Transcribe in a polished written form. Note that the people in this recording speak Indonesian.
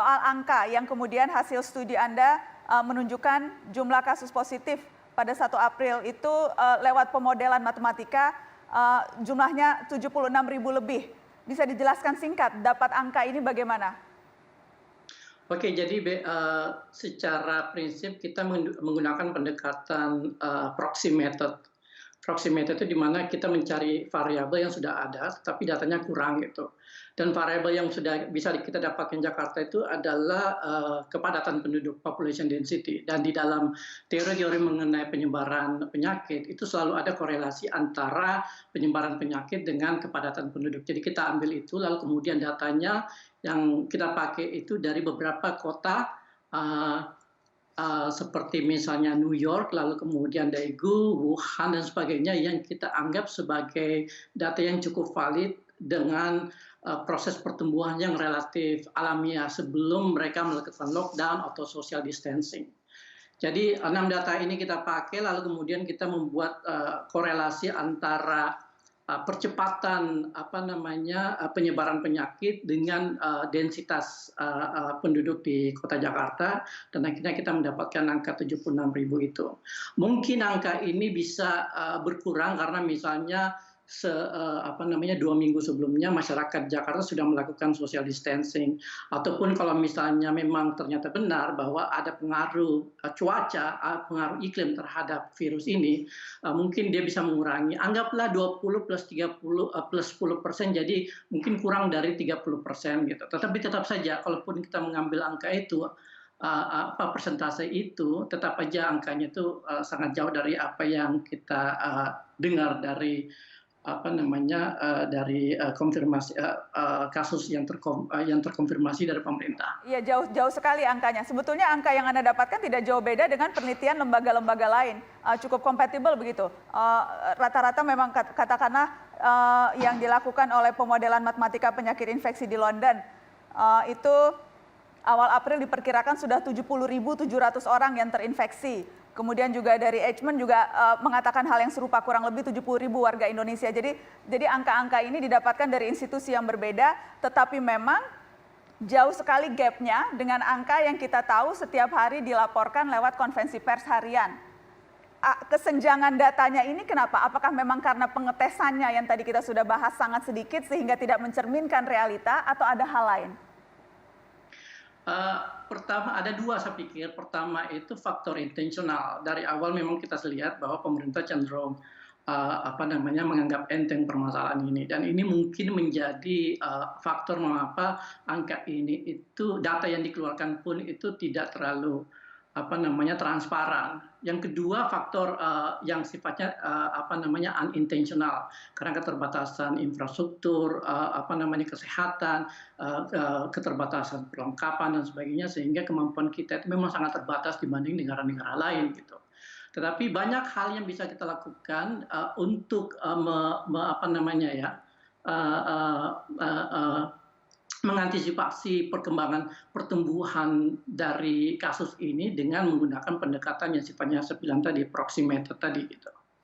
soal angka yang kemudian hasil studi Anda menunjukkan jumlah kasus positif pada 1 April itu lewat pemodelan matematika jumlahnya 76.000 lebih. Bisa dijelaskan singkat, dapat angka ini bagaimana? Oke, jadi secara prinsip kita menggunakan pendekatan proxy method. Proxy method itu di mana kita mencari variabel yang sudah ada, tapi datanya kurang gitu. Dan variabel yang sudah bisa kita dapatkan di Jakarta itu adalah kepadatan penduduk, population density. Dan di dalam teori-teori mengenai penyebaran penyakit itu selalu ada korelasi antara penyebaran penyakit dengan kepadatan penduduk. Jadi kita ambil itu, lalu kemudian datanya yang kita pakai itu dari beberapa kota seperti misalnya New York, lalu kemudian Daegu, Wuhan, dan sebagainya yang kita anggap sebagai data yang cukup valid dengan proses pertumbuhan yang relatif alamiah sebelum mereka melakukan lockdown atau social distancing. Jadi 6 data ini kita pakai, lalu kemudian kita membuat korelasi antara percepatan penyebaran penyakit dengan densitas penduduk di Kota Jakarta, dan akhirnya kita mendapatkan angka 76.000 itu. Mungkin angka ini bisa berkurang karena misalnya 2 minggu sebelumnya masyarakat Jakarta sudah melakukan social distancing, ataupun kalau misalnya memang ternyata benar bahwa ada pengaruh cuaca, pengaruh iklim terhadap virus ini, mungkin dia bisa mengurangi, anggaplah 20 plus 30 plus 10%, jadi mungkin kurang dari 30% gitu. Tetapi tetap saja kalaupun kita mengambil angka itu, persentase itu, tetap aja angkanya itu sangat jauh dari apa yang kita dengar dari konfirmasi kasus yang terkonfirmasi dari pemerintah. Iya, jauh sekali angkanya. Sebetulnya angka yang Anda dapatkan tidak jauh beda dengan penelitian lembaga-lembaga lain. Cukup kompatibel begitu. Rata-rata memang katakanlah yang dilakukan oleh pemodelan matematika penyakit infeksi di London itu awal April diperkirakan sudah 70.700 orang yang terinfeksi. Kemudian juga dari Edgeman juga mengatakan hal yang serupa, kurang lebih 70.000 warga Indonesia. Jadi angka-angka ini didapatkan dari institusi yang berbeda, tetapi memang jauh sekali gapnya dengan angka yang kita tahu setiap hari dilaporkan lewat konferensi pers harian. Kesenjangan datanya ini kenapa? Apakah memang karena pengetesannya yang tadi kita sudah bahas sangat sedikit sehingga tidak mencerminkan realita, atau ada hal lain? Pertama, ada 2 saya pikir. Pertama itu faktor intensional. Dari awal memang kita lihat bahwa pemerintah cenderung menganggap enteng permasalahan ini, dan ini mungkin menjadi faktor mengapa angka ini itu, data yang dikeluarkan pun itu tidak terlalu transparan. Yang kedua, faktor yang sifatnya unintentional, karena keterbatasan infrastruktur, kesehatan, keterbatasan perlengkapan dan sebagainya, sehingga kemampuan kita itu memang sangat terbatas dibanding negara-negara lain gitu. Tetapi banyak hal yang bisa kita lakukan untuk mengantisipasi perkembangan pertumbuhan dari kasus ini dengan menggunakan pendekatan yang sifatnya saya bilang tadi, proxy method tadi gitu.